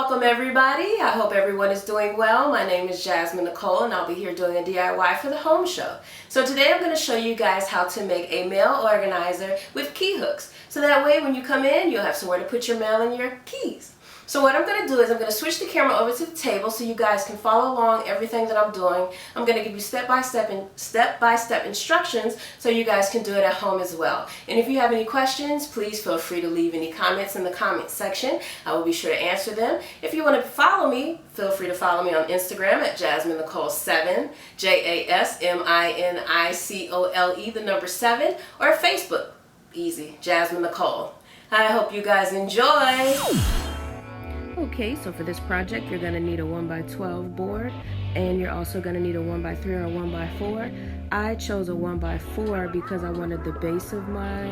Welcome everybody. I hope everyone is doing well. My name is Jasmine Nicole and I'll be here doing a DIY for the home show. So today I'm going to show you guys how to make a mail organizer with key hooks. So that way when you come in, you'll have somewhere to put your mail and your keys. So what I'm going to do is I'm going to switch the camera over to the table so you guys can follow along everything that I'm doing. I'm going to give you step-by-step instructions so you guys can do it at home as well. And if you have any questions, please feel free to leave any comments in the comments section. I will be sure to answer them. If you want to follow me, feel free to follow me on Instagram at Jasmine Nicole 7, JASMINICOLE, the number 7, or Facebook. Easy, Jasmine Nicole. I hope you guys enjoy. Okay, so for this project you're going to need a 1x12 board, and you're also going to need a 1x3 or a 1x4. I chose a 1x4 because I wanted the base of my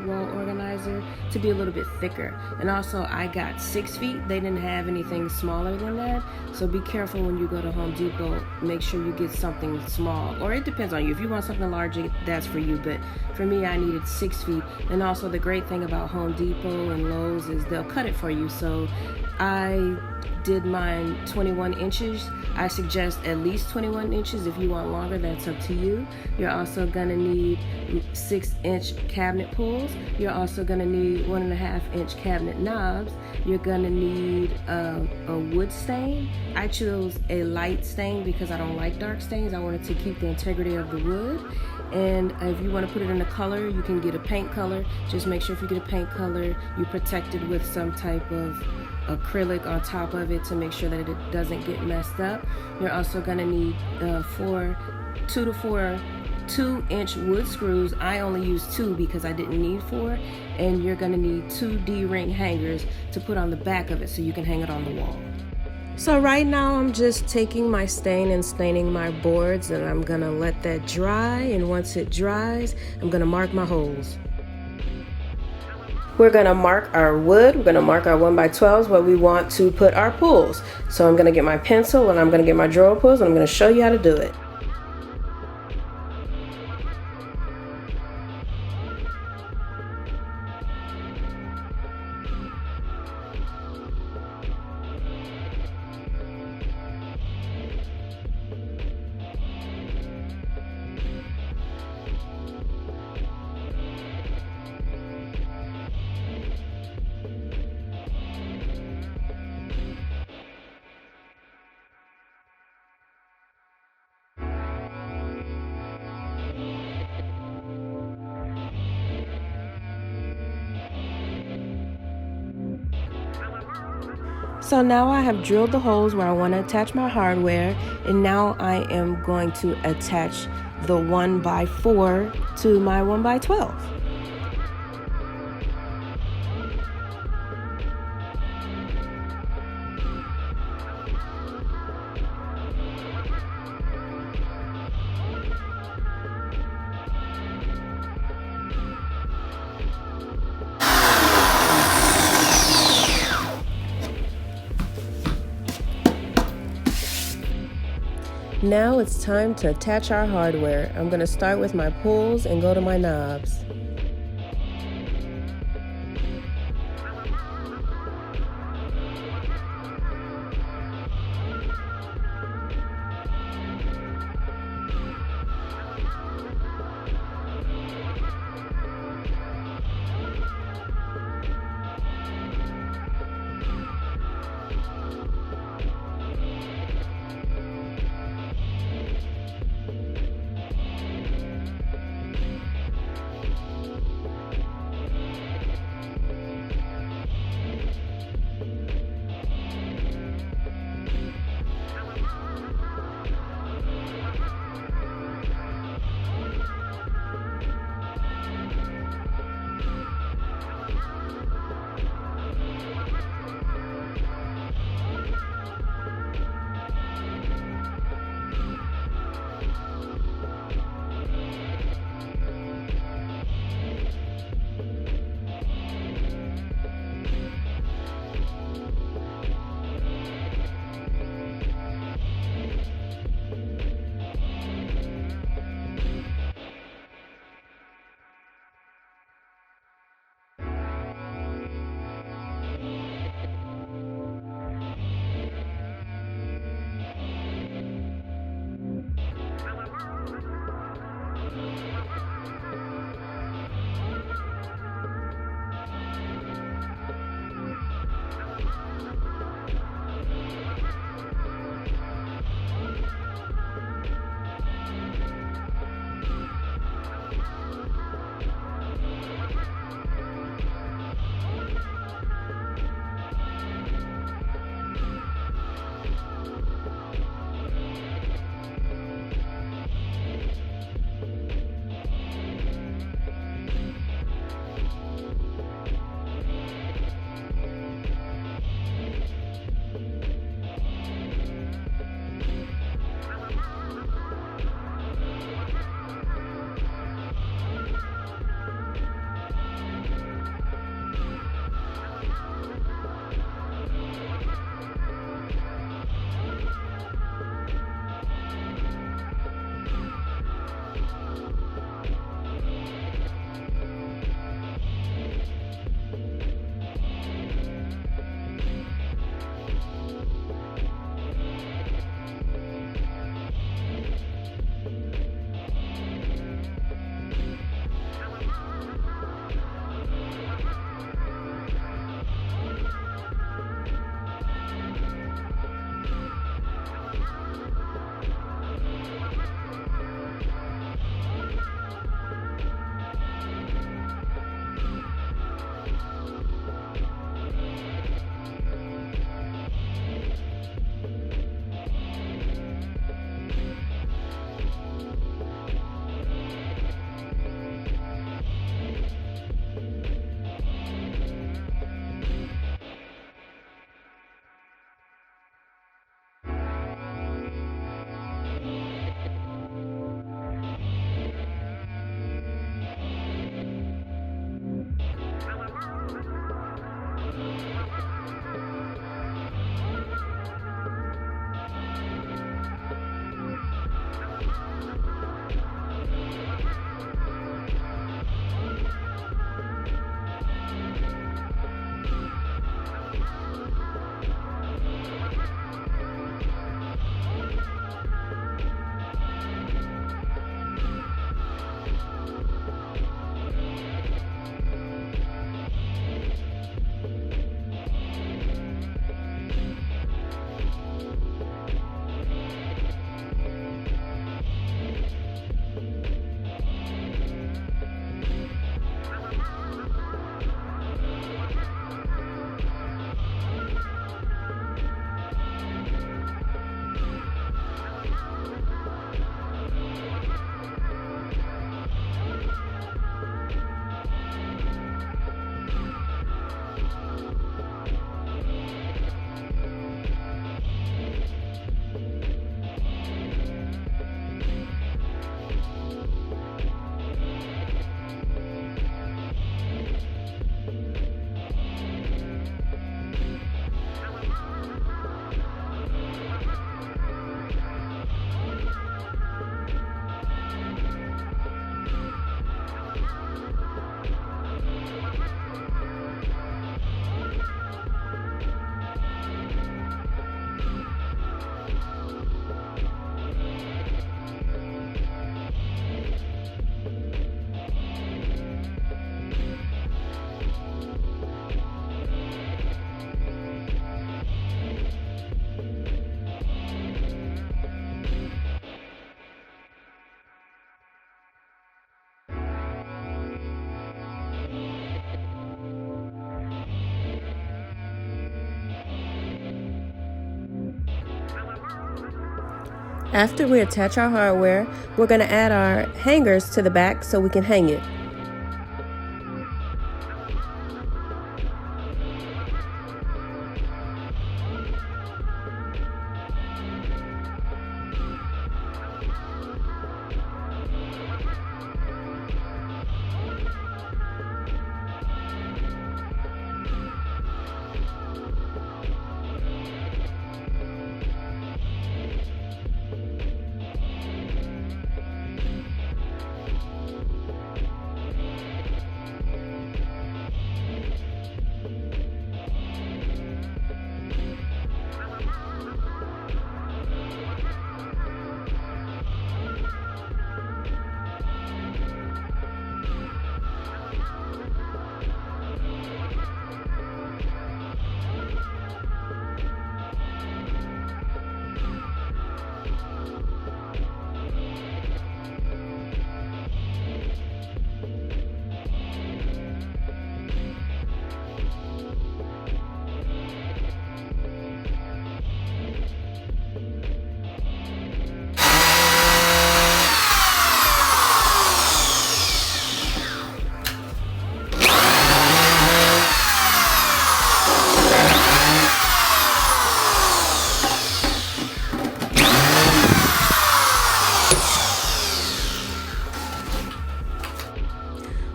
wall organizer to be a little bit thicker. And also I got 6 feet. They didn't have anything smaller than that. So be careful when you go to Home Depot. Make sure you get something small. Or it depends on you. If you want something larger, that's for you. But for me, I needed 6 feet. And also the great thing about Home Depot and Lowe's is they'll cut it for you. So I did mine 21 inches. I suggest at least 21 inches. If you want longer, that's up to you. You're also gonna need 6-inch cabinet pulls. You're also gonna need 1.5-inch cabinet knobs. You're gonna need a wood stain. I chose a light stain because I don't like dark stains. I wanted to keep the integrity of the wood. And if you want to put it in a color, you can get a paint color. Just make sure if you get a paint color, you protect it with some type of acrylic on top of it to make sure that it doesn't get messed up. You're also going to need 2 to 4 2-inch wood screws. I only used 2 because I didn't need 4. And you're going to need 2 D-ring hangers to put on the back of it so you can hang it on the wall. So right now I'm just taking my stain and staining my boards, and I'm gonna let that dry, and once it dries I'm gonna mark my holes. We're gonna mark our wood, we're gonna mark our 1x12s where we want to put our pulls. So I'm gonna get my pencil and I'm gonna get my drawer pulls and I'm gonna show you how to do it. So now I have drilled the holes where I want to attach my hardware, and now I am going to attach the 1x4 to my 1x12. Now it's time to attach our hardware. I'm going to start with my pulls and go to my knobs. After we attach our hardware, we're going to add our hangers to the back so we can hang it.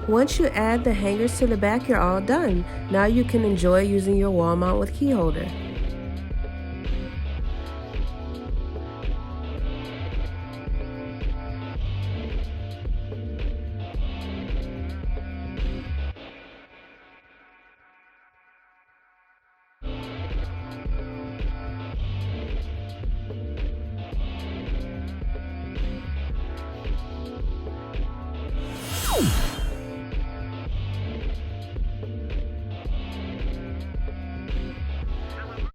Once you add the hangers to the back, you're all done. Now you can enjoy using your wall mount with key holder.